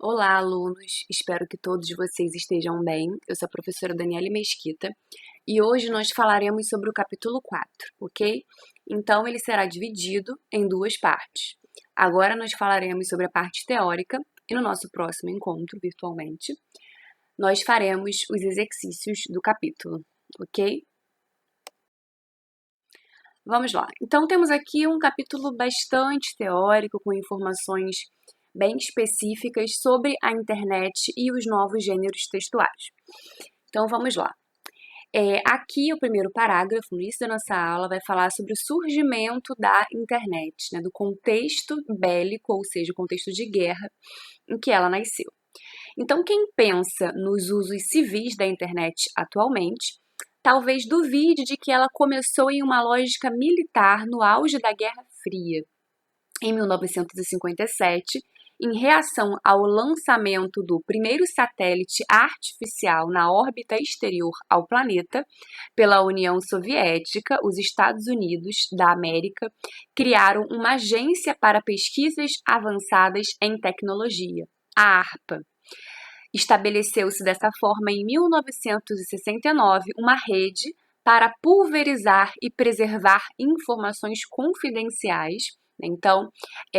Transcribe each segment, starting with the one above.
Olá, alunos! Espero que todos vocês estejam bem. Eu sou a professora Daniele Mesquita e hoje nós falaremos sobre o capítulo 4, ok? Então, ele será dividido em duas partes. Agora nós falaremos sobre a parte teórica e no nosso próximo encontro, virtualmente, nós faremos os exercícios do capítulo, ok? Vamos lá. Então, temos aqui um capítulo bastante teórico, com informações bem específicas sobre a internet e os novos gêneros textuais. Então, vamos lá. Aqui, o primeiro parágrafo, no início da nossa aula, vai falar sobre o surgimento da internet, né, do contexto bélico, ou seja, o contexto de guerra em que ela nasceu. Então, quem pensa nos usos civis da internet atualmente, talvez duvide de que ela começou em uma lógica militar no auge da Guerra Fria, em 1957, em reação ao lançamento do primeiro satélite artificial na órbita exterior ao planeta pela União Soviética. Os Estados Unidos da América criaram uma agência para pesquisas avançadas em tecnologia, a ARPA. Estabeleceu-se dessa forma, em 1969, uma rede para pulverizar e preservar informações confidenciais. Então,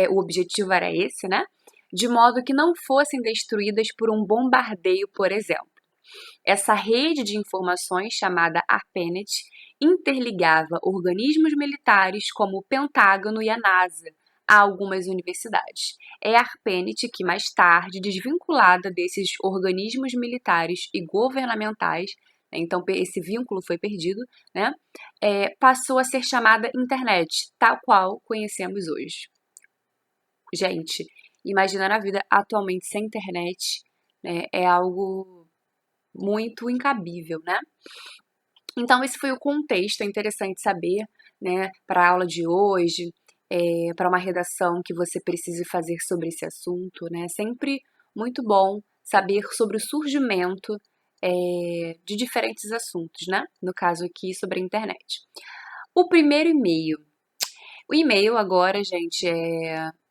o objetivo era esse, né? De modo que não fossem destruídas por um bombardeio, por exemplo. Essa rede de informações, chamada ARPANET, interligava organismos militares como o Pentágono e a NASA a algumas universidades. É a ARPANET que, mais tarde, desvinculada desses organismos militares e governamentais, então esse vínculo foi perdido, né? Passou a ser chamada internet, tal qual conhecemos hoje. Gente, imaginar a vida atualmente sem internet, né, é algo muito incabível, né? Então, esse foi o contexto, é interessante saber, né, para a aula de hoje, para uma redação que você precise fazer sobre esse assunto, né? É sempre muito bom saber sobre o surgimento de diferentes assuntos, né? No caso aqui, sobre a internet. O primeiro e-mail. O e-mail agora, gente,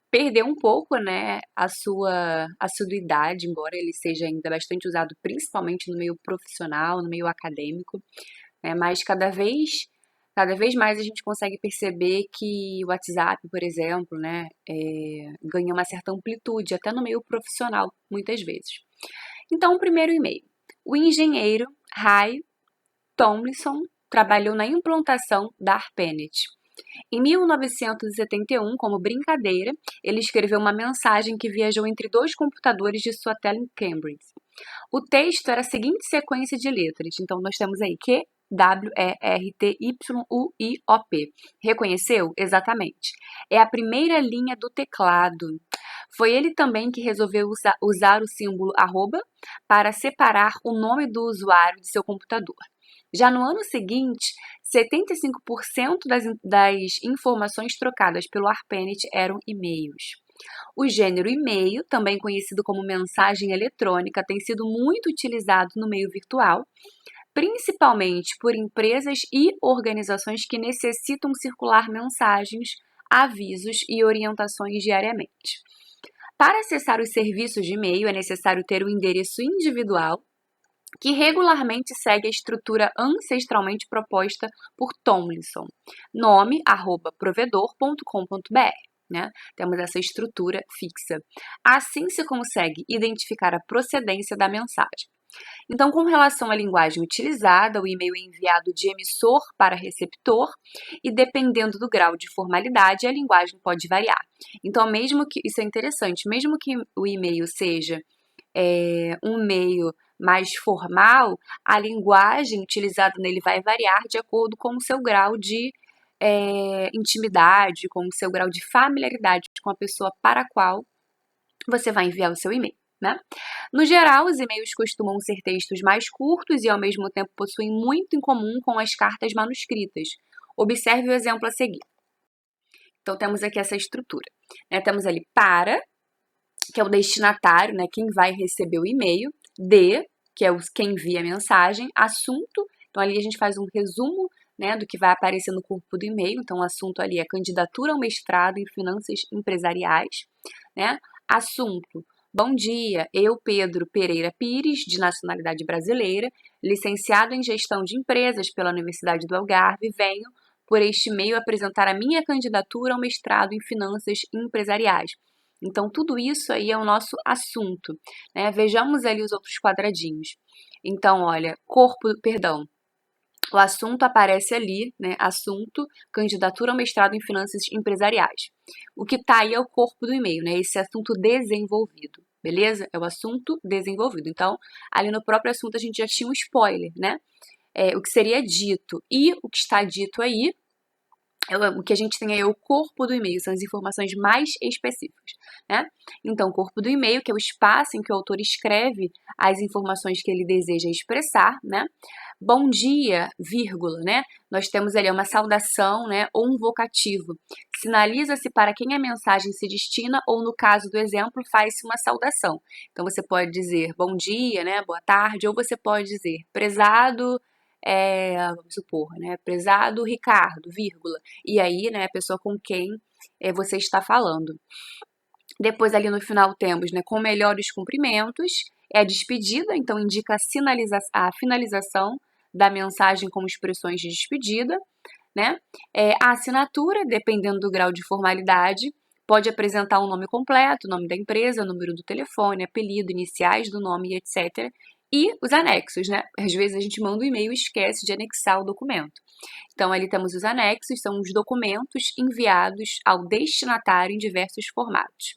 perdeu um pouco, né, a sua assiduidade, embora ele seja ainda bastante usado, principalmente no meio profissional, no meio acadêmico, né, mas cada vez mais a gente consegue perceber que o WhatsApp, por exemplo, né, ganha uma certa amplitude, até no meio profissional, muitas vezes. Então, o primeiro e-mail. O engenheiro Ray Tomlinson trabalhou na implantação da ARPANET. Em 1971, como brincadeira, ele escreveu uma mensagem que viajou entre dois computadores de sua tela em Cambridge. O texto era a seguinte sequência de letras. Então, nós temos aí Q, W, E, R, T, Y, U, I, O, P. Reconheceu? Exatamente. É a primeira linha do teclado. Foi ele também que resolveu usar o símbolo arroba para separar o nome do usuário de seu computador. Já no ano seguinte, 75% das informações trocadas pelo ARPANET eram e-mails. O gênero e-mail, também conhecido como mensagem eletrônica, tem sido muito utilizado no meio virtual, principalmente por empresas e organizações que necessitam circular mensagens, avisos e orientações diariamente. Para acessar os serviços de e-mail, é necessário ter um endereço individual que regularmente segue a estrutura ancestralmente proposta por Tomlinson, nome@provedor.com.br. Né? Temos essa estrutura fixa. Assim se consegue identificar a procedência da mensagem. Então, com relação à linguagem utilizada, o e-mail é enviado de emissor para receptor e, dependendo do grau de formalidade, a linguagem pode variar. Então, mesmo que isso é interessante, mesmo que o e-mail seja um meio mais formal, a linguagem utilizada nele vai variar de acordo com o seu grau de intimidade, com o seu grau de familiaridade com a pessoa para a qual você vai enviar o seu e-mail. Né? No geral, os e-mails costumam ser textos mais curtos e, ao mesmo tempo, possuem muito em comum com as cartas manuscritas. Observe o exemplo a seguir. Então, temos aqui essa estrutura. Né? Temos ali para, que é o destinatário, né? Quem vai receber o e-mail, de, que é quem envia a mensagem, assunto, então ali a gente faz um resumo, né, do que vai aparecer no corpo do e-mail, então o assunto ali é candidatura ao mestrado em finanças empresariais, né, assunto, Bom dia, eu, Pedro Pereira Pires, de nacionalidade brasileira, licenciado em Gestão de Empresas pela Universidade do Algarve, venho, por este meio, apresentar a minha candidatura ao mestrado em Finanças Empresariais. Então, tudo isso aí é o nosso assunto, né? Vejamos ali os outros quadradinhos. Então, olha, o assunto aparece ali, né? Assunto, candidatura ao mestrado em finanças empresariais. O que está aí é o corpo do e-mail, né? Esse assunto desenvolvido, beleza? É o assunto desenvolvido. Então, ali no próprio assunto a gente já tinha um spoiler, né? O que seria dito. E o que está dito aí, o que a gente tem aí é o corpo do e-mail, são as informações mais específicas, né? Então, o corpo do e-mail, que é o espaço em que o autor escreve as informações que ele deseja expressar, né? Bom dia, vírgula, né? Nós temos ali uma saudação, né? Ou um vocativo. Sinaliza-se para quem a mensagem se destina, ou no caso do exemplo, faz-se uma saudação. Então, você pode dizer bom dia, né? Boa tarde, ou você pode dizer prezado, vamos supor, né? Prezado Ricardo, vírgula. E aí, né, a pessoa com quem você está falando. Depois, ali no final, temos, né, com melhores cumprimentos, é a despedida, então indica a finalização da mensagem com expressões de despedida, né? A assinatura, dependendo do grau de formalidade, pode apresentar um nome completo, nome da empresa, número do telefone, apelido, iniciais do nome, etc. E os anexos, né? Às vezes a gente manda um e-mail e esquece de anexar o documento. Então, ali temos os anexos, são os documentos enviados ao destinatário em diversos formatos.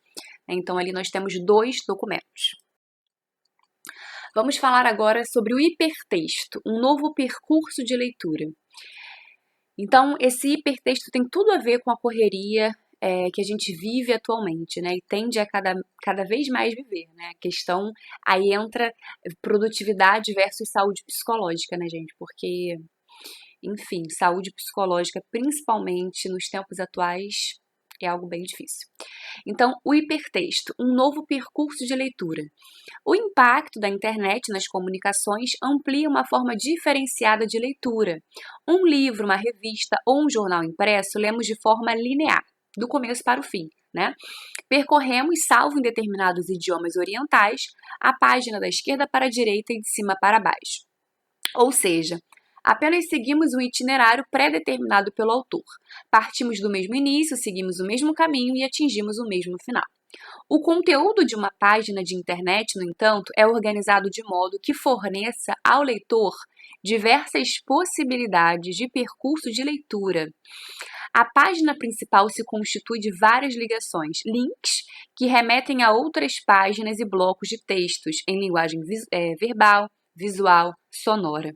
Então, ali nós temos 2 documentos. Vamos falar agora sobre o hipertexto, um novo percurso de leitura. Então, esse hipertexto tem tudo a ver com a correria que a gente vive atualmente, né? E tende a cada vez mais viver, né? A questão aí entra produtividade versus saúde psicológica, né, gente? Porque, enfim, saúde psicológica, principalmente nos tempos atuais, é algo bem difícil. Então, o hipertexto, um novo percurso de leitura. O impacto da internet nas comunicações amplia uma forma diferenciada de leitura. Um livro, uma revista ou um jornal impresso lemos de forma linear, do começo para o fim, né? Percorremos, salvo em determinados idiomas orientais, a página da esquerda para a direita e de cima para baixo. Ou seja, apenas seguimos um itinerário pré-determinado pelo autor. Partimos do mesmo início, seguimos o mesmo caminho e atingimos o mesmo final. O conteúdo de uma página de internet, no entanto, é organizado de modo que forneça ao leitor diversas possibilidades de percurso de leitura. A página principal se constitui de várias ligações, links, que remetem a outras páginas e blocos de textos em linguagem verbal, visual, sonora.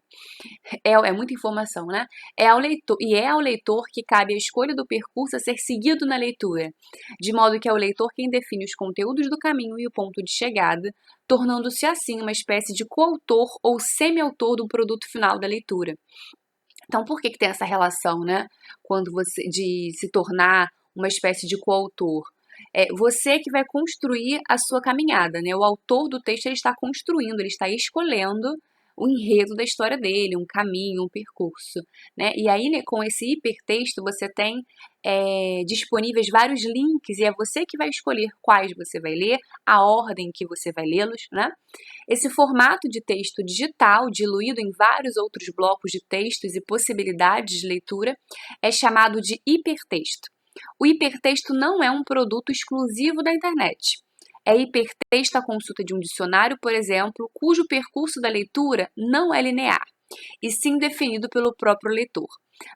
É muita informação, né? É ao leitor que cabe a escolha do percurso a ser seguido na leitura, de modo que é o leitor quem define os conteúdos do caminho e o ponto de chegada, tornando-se assim uma espécie de coautor ou semi-autor do produto final da leitura. Então, por que tem essa relação, né? De se tornar uma espécie de coautor? É você que vai construir a sua caminhada, né? O autor do texto ele está construindo, ele está escolhendo o enredo da história dele, um caminho, um percurso, né? E aí, né, com esse hipertexto, você tem disponíveis vários links e é você que vai escolher quais você vai ler, a ordem que você vai lê-los, né? Esse formato de texto digital, diluído em vários outros blocos de textos e possibilidades de leitura, é chamado de hipertexto. O hipertexto não é um produto exclusivo da internet. É hipertexto à consulta de um dicionário, por exemplo, cujo percurso da leitura não é linear, e sim definido pelo próprio leitor.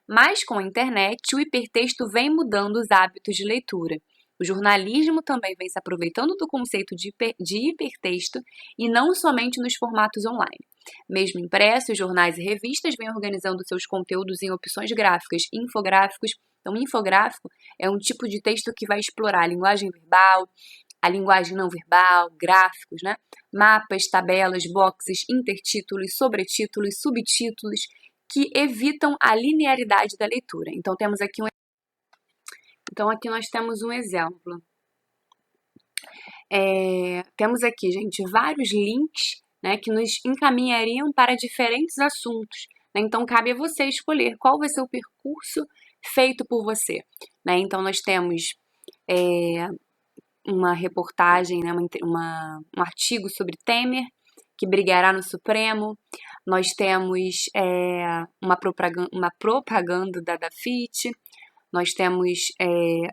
Mas com a internet, o hipertexto vem mudando os hábitos de leitura. O jornalismo também vem se aproveitando do conceito de hipertexto e não somente nos formatos online. Mesmo impressos, jornais e revistas vêm organizando seus conteúdos em opções gráficas, infográficos. Então, infográfico é um tipo de texto que vai explorar a linguagem verbal, a linguagem não verbal, gráficos, né? Mapas, tabelas, boxes, intertítulos, sobretítulos, subtítulos, que evitam a linearidade da leitura. Então, aqui nós temos um exemplo. Temos aqui, gente, vários links, né, que nos encaminhariam para diferentes assuntos, né? Então, cabe a você escolher qual vai ser o percurso feito por você, né? Então, nós temos uma reportagem, né, um artigo sobre Temer, que brigará no Supremo. Nós temos uma propaganda da Dafit. Nós temos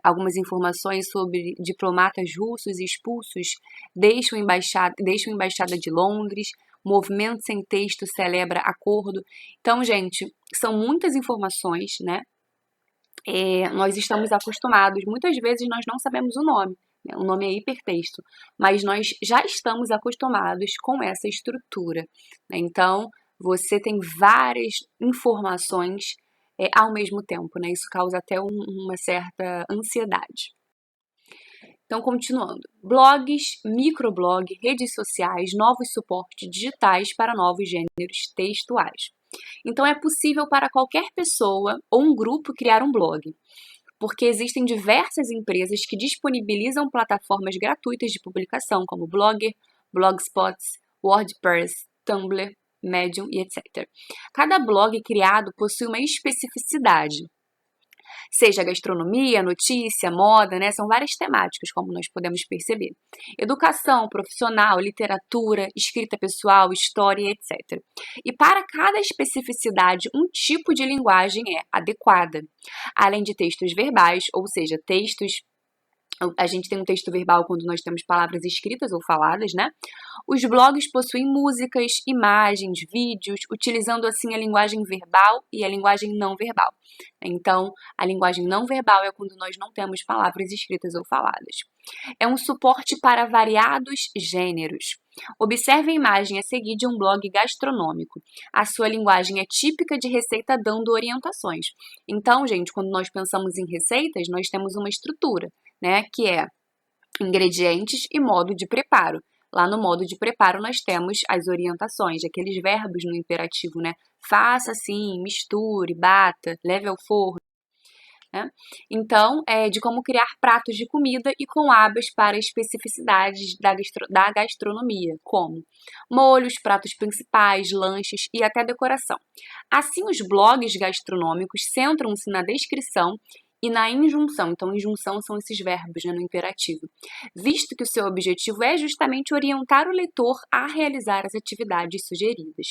algumas informações sobre diplomatas russos expulsos deixam a embaixada de Londres. Movimento Sem Texto celebra acordo. Então, gente, são muitas informações, né? Nós estamos acostumados, muitas vezes nós não sabemos o nome, né? O nome é hipertexto, mas nós já estamos acostumados com essa estrutura, né? Então, você tem várias informações ao mesmo tempo, né? Isso causa até uma certa ansiedade. Então, continuando. Blogs, microblog, redes sociais, novos suportes digitais para novos gêneros textuais. Então, é possível para qualquer pessoa ou um grupo criar um blog, porque existem diversas empresas que disponibilizam plataformas gratuitas de publicação, como Blogger, Blogspot, WordPress, Tumblr, Medium e etc. Cada blog criado possui uma especificidade, seja gastronomia, notícia, moda, né? São várias temáticas, como nós podemos perceber. Educação, profissional, literatura, escrita pessoal, história, etc. E para cada especificidade, um tipo de linguagem é adequada. Além de textos verbais, ou seja, a gente tem um texto verbal quando nós temos palavras escritas ou faladas, né? Os blogs possuem músicas, imagens, vídeos, utilizando assim a linguagem verbal e a linguagem não verbal. Então, a linguagem não verbal é quando nós não temos palavras escritas ou faladas. É um suporte para variados gêneros. Observe a imagem a seguir de um blog gastronômico. A sua linguagem é típica de receita dando orientações. Então, gente, quando nós pensamos em receitas, nós temos uma estrutura, né, que é ingredientes e modo de preparo. Lá no modo de preparo nós temos as orientações, aqueles verbos no imperativo, né? Faça assim, misture, bata, leve ao forno. Né? Então, de como criar pratos de comida e com abas para especificidades da gastronomia, como molhos, pratos principais, lanches e até decoração. Assim, os blogs gastronômicos centram-se na descrição e na injunção. Então, injunção são esses verbos, né, no imperativo. Visto que o seu objetivo é justamente orientar o leitor a realizar as atividades sugeridas.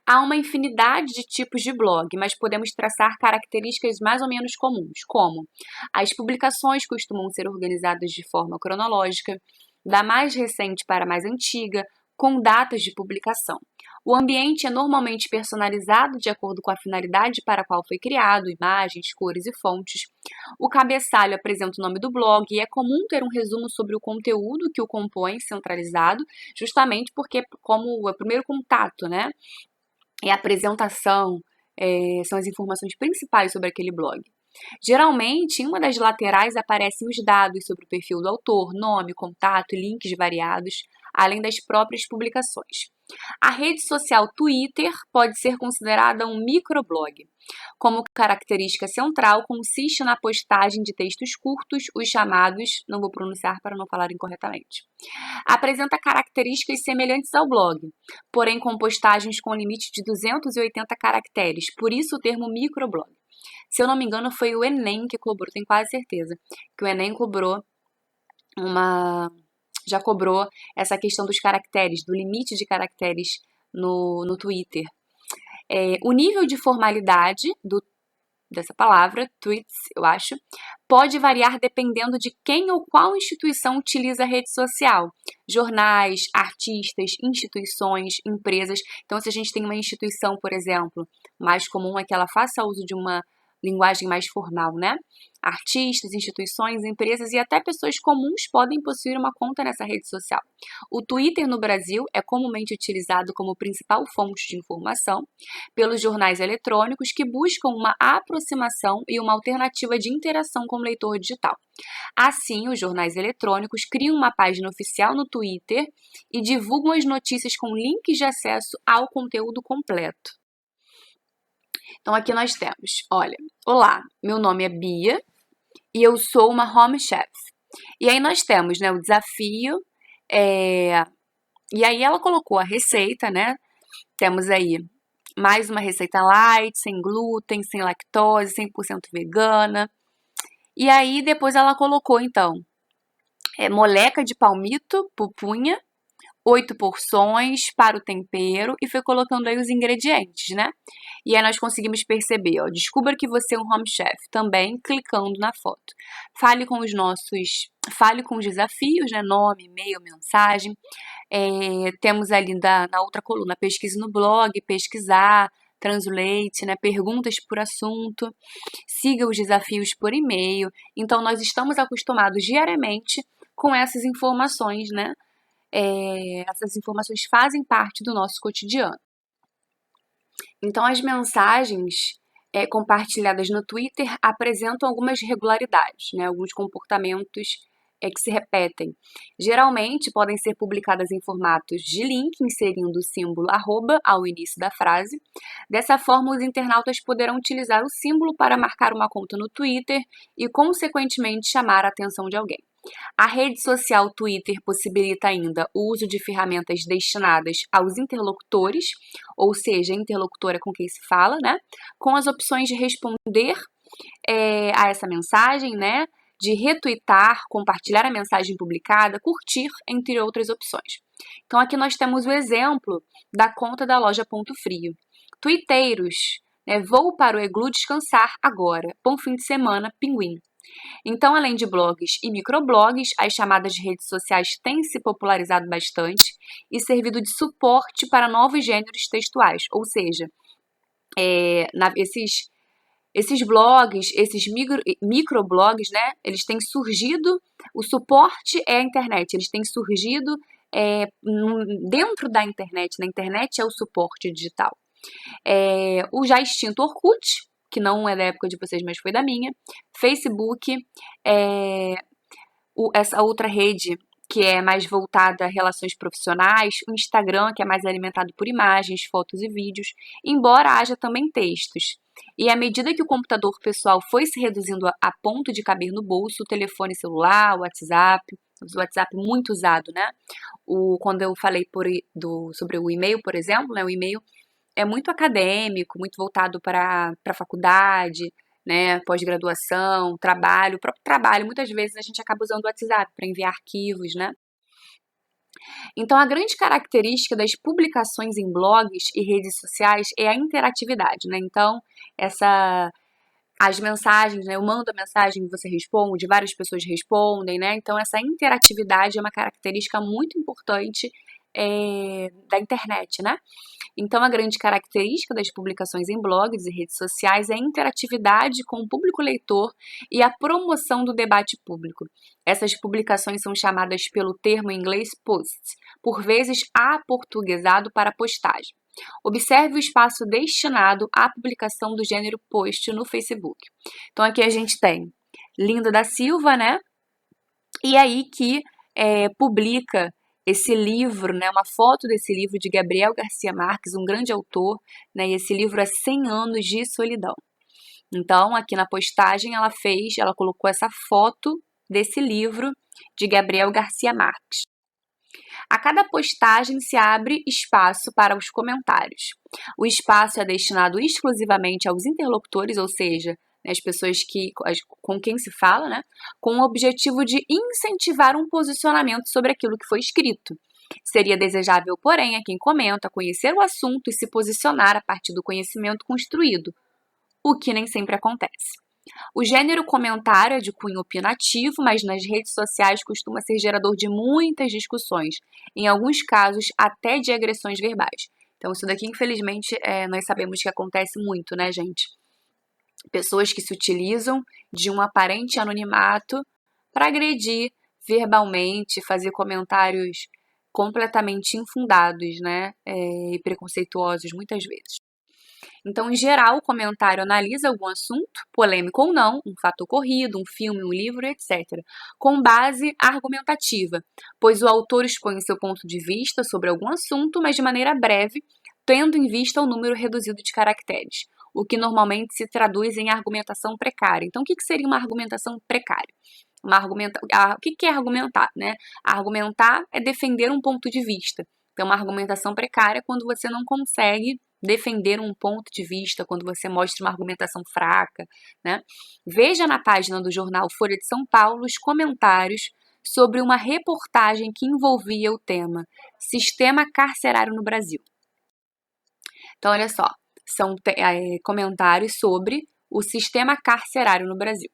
Há uma infinidade de tipos de blog, mas podemos traçar características mais ou menos comuns, como as publicações costumam ser organizadas de forma cronológica, da mais recente para a mais antiga, com datas de publicação. O ambiente é normalmente personalizado de acordo com a finalidade para a qual foi criado, imagens, cores e fontes. O cabeçalho apresenta o nome do blog e é comum ter um resumo sobre o conteúdo que o compõe centralizado, justamente porque como é o primeiro contato, né? E a apresentação são as informações principais sobre aquele blog. Geralmente, em uma das laterais aparecem os dados sobre o perfil do autor, nome, contato e links variados, além das próprias publicações. A rede social Twitter pode ser considerada um microblog. Como característica central, consiste na postagem de textos curtos, os chamados, não vou pronunciar para não falar incorretamente. Apresenta características semelhantes ao blog, porém com postagens com limite de 280 caracteres, por isso o termo microblog. Se eu não me engano, foi o Enem que cobrou, tenho quase certeza, que o Enem já cobrou essa questão dos caracteres, do limite de caracteres no Twitter. O nível de formalidade dessa palavra, tweets, eu acho, pode variar dependendo de quem ou qual instituição utiliza a rede social. Jornais, artistas, instituições, empresas. Então, se a gente tem uma instituição, por exemplo, mais comum é que ela faça uso de uma linguagem mais formal, né? Artistas, instituições, empresas e até pessoas comuns podem possuir uma conta nessa rede social. O Twitter no Brasil é comumente utilizado como principal fonte de informação pelos jornais eletrônicos que buscam uma aproximação e uma alternativa de interação com o leitor digital. Assim, os jornais eletrônicos criam uma página oficial no Twitter e divulgam as notícias com links de acesso ao conteúdo completo. Então, aqui nós temos, olha, olá, meu nome é Bia e eu sou uma home chef. E aí nós temos, né, o desafio, e aí ela colocou a receita, né, temos aí mais uma receita light, sem glúten, sem lactose, 100% vegana. E aí depois ela colocou, então, moleca de palmito, pupunha, 8 porções para o tempero e foi colocando aí os ingredientes, né? E aí nós conseguimos perceber, ó, descubra que você é um home chef, também clicando na foto. Fale com os desafios, né? Nome, e-mail, mensagem. Temos ali na outra coluna, pesquise no blog, pesquisar, translate, né? Perguntas por assunto, siga os desafios por e-mail. Então, nós estamos acostumados diariamente com essas informações, né? Essas informações fazem parte do nosso cotidiano. Então, as mensagens compartilhadas no Twitter apresentam algumas irregularidades, né? Alguns comportamentos que se repetem. Geralmente, podem ser publicadas em formatos de link, inserindo o símbolo arroba ao início da frase. Dessa forma, os internautas poderão utilizar o símbolo para marcar uma conta no Twitter e, consequentemente, chamar a atenção de alguém. A rede social Twitter possibilita ainda o uso de ferramentas destinadas aos interlocutores, ou seja, interlocutor é com quem se fala, né? Com as opções de responder a essa mensagem, né? De retweetar, compartilhar a mensagem publicada, curtir, entre outras opções. Então aqui nós temos o exemplo da conta da loja Ponto Frio. Tuiteiros, né? Vou para o Iglu descansar agora. Bom fim de semana, pinguim. Então, além de blogs e microblogs, as chamadas redes sociais têm se popularizado bastante e servido de suporte para novos gêneros textuais, ou seja, esses blogs, esses microblogs, né, eles têm surgido, o suporte é a internet, eles têm surgido dentro da internet, na internet é o suporte digital. O já extinto Orkut, que não é da época de vocês, mas foi da minha, Facebook, essa outra rede que é mais voltada a relações profissionais, o Instagram, que é mais alimentado por imagens, fotos e vídeos, embora haja também textos. E à medida que o computador pessoal foi se reduzindo a ponto de caber no bolso, o telefone celular, o WhatsApp muito usado, né? Quando eu falei sobre o e-mail, por exemplo, né? O e-mail é muito acadêmico, muito voltado para a faculdade, né, pós-graduação, trabalho. O próprio trabalho, muitas vezes a gente acaba usando o WhatsApp para enviar arquivos, né? Então, a grande característica das publicações em blogs e redes sociais é a interatividade, né? Então, as mensagens, né? Eu mando a mensagem, você responde, várias pessoas respondem, né? Então, essa interatividade é uma característica muito importante da internet, né? Então, a grande característica das publicações em blogs e redes sociais é a interatividade com o público leitor e a promoção do debate público. Essas publicações são chamadas pelo termo em inglês post, por vezes aportuguesado para postagem. Observe o espaço destinado à publicação do gênero post no Facebook. Então, aqui a gente tem Linda da Silva, né? E aí que publica esse livro, né, uma foto desse livro de Gabriel Garcia Marques, um grande autor, né, e esse livro é 100 anos de solidão. Então, aqui na postagem ela colocou essa foto desse livro de Gabriel Garcia Marques. A cada postagem se abre espaço para os comentários. O espaço é destinado exclusivamente aos interlocutores, ou seja, as pessoas com quem se fala, né, com o objetivo de incentivar um posicionamento sobre aquilo que foi escrito. Seria desejável, porém, a quem comenta conhecer o assunto e se posicionar a partir do conhecimento construído, o que nem sempre acontece. O gênero comentário é de cunho opinativo, mas nas redes sociais costuma ser gerador de muitas discussões, em alguns casos até de agressões verbais. Então, isso daqui, infelizmente, nós sabemos que acontece muito, né, gente? Pessoas que se utilizam de um aparente anonimato para agredir verbalmente, fazer comentários completamente infundados, né, e preconceituosos muitas vezes. Então, em geral, o comentário analisa algum assunto, polêmico ou não, um fato ocorrido, um filme, um livro, etc., com base argumentativa, pois o autor expõe seu ponto de vista sobre algum assunto, mas de maneira breve, tendo em vista o número reduzido de caracteres, o que normalmente se traduz em argumentação precária. Então, o que seria uma argumentação precária? O que é argumentar, né? Argumentar é defender um ponto de vista. Então, uma argumentação precária é quando você não consegue defender um ponto de vista, quando você mostra uma argumentação fraca, né? Veja na página do jornal Folha de São Paulo os comentários sobre uma reportagem que envolvia o tema Sistema Carcerário no Brasil. Então, olha só, são comentários sobre o sistema carcerário no Brasil.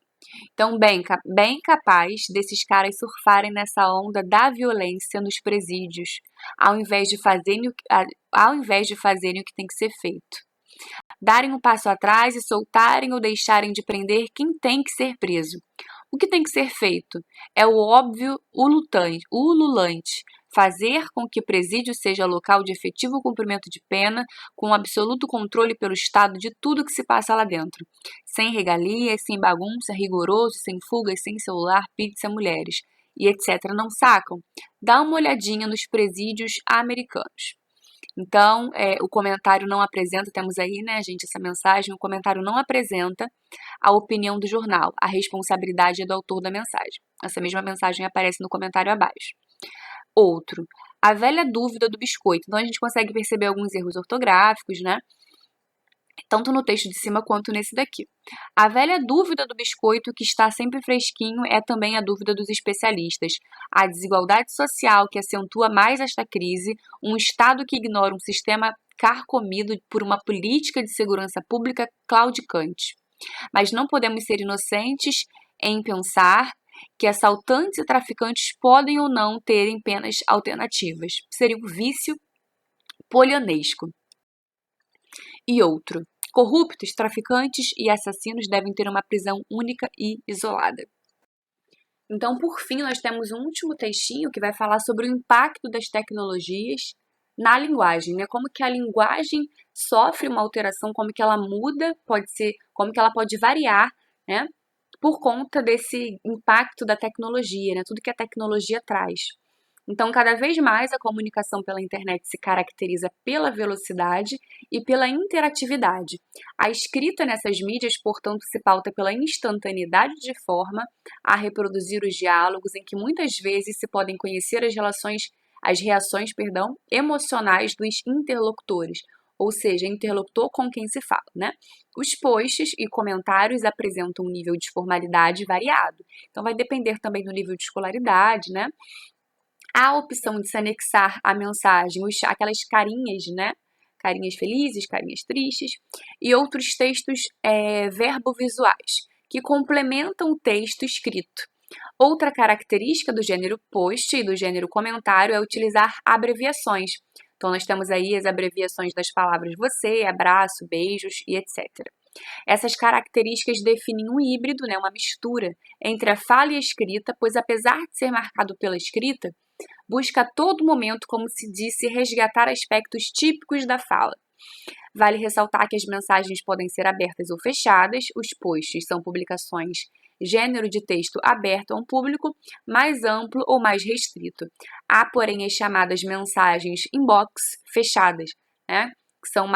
Então, bem capaz desses caras surfarem nessa onda da violência nos presídios, ao invés de fazerem o que tem que ser feito. Darem um passo atrás e soltarem ou deixarem de prender quem tem que ser preso. O que tem que ser feito é o óbvio, ululante, fazer com que o presídio seja local de efetivo cumprimento de pena, com absoluto controle pelo Estado de tudo que se passa lá dentro. Sem regalias, sem bagunça, rigoroso, sem fugas, sem celular, pizza, mulheres, e etc. Não sacam? Dá uma olhadinha nos presídios americanos. Então, o comentário não apresenta, temos aí, né, gente, essa mensagem, o comentário não apresenta a opinião do jornal, a responsabilidade é do autor da mensagem. Essa mesma mensagem aparece no comentário abaixo. Outro, a velha dúvida do biscoito. Então, a gente consegue perceber alguns erros ortográficos, né? Tanto no texto de cima quanto nesse daqui. A velha dúvida do biscoito, que está sempre fresquinho, é também a dúvida dos especialistas. A desigualdade social que acentua mais esta crise, um Estado que ignora um sistema carcomido por uma política de segurança pública claudicante. Mas não podemos ser inocentes em pensar que assaltantes e traficantes podem ou não terem penas alternativas. Seria um vício polianesco. E outro, corruptos, traficantes e assassinos devem ter uma prisão única e isolada. Então, por fim, nós temos um último textinho que vai falar sobre o impacto das tecnologias na linguagem, né? Como que a linguagem sofre uma alteração, como que ela muda, como que ela pode variar, né? Por conta desse impacto da tecnologia, né? Tudo que a tecnologia traz. Então, cada vez mais a comunicação pela internet se caracteriza pela velocidade e pela interatividade. A escrita nessas mídias, portanto, se pauta pela instantaneidade de forma a reproduzir os diálogos em que muitas vezes se podem conhecer as reações emocionais dos interlocutores, ou seja, interlocutor com quem se fala, né? Os posts e comentários apresentam um nível de formalidade variado. Então, vai depender também do nível de escolaridade, né? Há a opção de se anexar à mensagem aquelas carinhas, né? Carinhas felizes, carinhas tristes, e outros textos verbovisuais, que complementam o texto escrito. Outra característica do gênero post e do gênero comentário é utilizar abreviações. Então, nós temos aí as abreviações das palavras você, abraço, beijos e etc. Essas características definem um híbrido, né, uma mistura entre a fala e a escrita, pois apesar de ser marcado pela escrita, busca a todo momento, como se disse, resgatar aspectos típicos da fala. Vale ressaltar que as mensagens podem ser abertas ou fechadas, os posts são publicações gênero de texto aberto a um público mais amplo ou mais restrito. Há, porém, as chamadas mensagens inbox fechadas, né, que são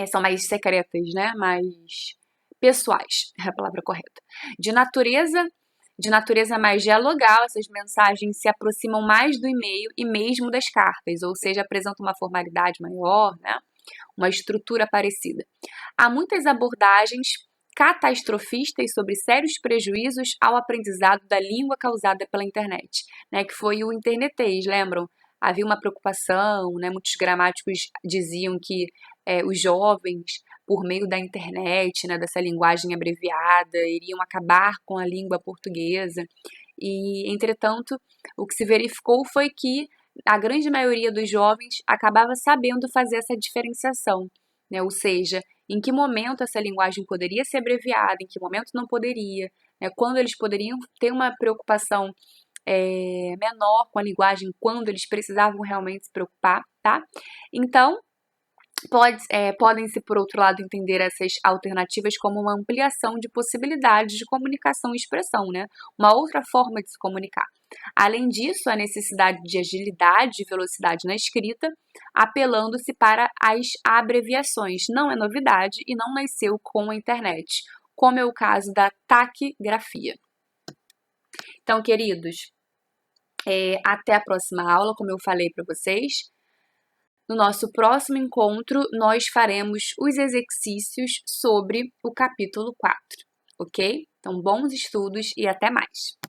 são mais secretas, né, mais pessoais, é a palavra correta. De natureza mais dialogal, essas mensagens se aproximam mais do e-mail e mesmo das cartas, ou seja, apresentam uma formalidade maior, né? Uma estrutura parecida. Há muitas abordagens catastrofistas sobre sérios prejuízos ao aprendizado da língua causada pela internet, né? Que foi o internetês, lembram? Havia uma preocupação, né? Muitos gramáticos diziam que os jovens, por meio da internet, né, dessa linguagem abreviada, iriam acabar com a língua portuguesa. E, entretanto, o que se verificou foi que a grande maioria dos jovens acabava sabendo fazer essa diferenciação, né? Ou seja, em que momento essa linguagem poderia ser abreviada, em que momento não poderia, né? Quando eles poderiam ter uma preocupação menor com a linguagem, quando eles precisavam realmente se preocupar, tá? Então, podem-se, por outro lado, entender essas alternativas como uma ampliação de possibilidades de comunicação e expressão, né? Uma outra forma de se comunicar. Além disso, a necessidade de agilidade e velocidade na escrita, apelando-se para as abreviações. Não é novidade e não nasceu com a internet, como é o caso da taquigrafia. Então, queridos, até a próxima aula, como eu falei para vocês. No nosso próximo encontro, nós faremos os exercícios sobre o capítulo 4, ok? Então, bons estudos e até mais!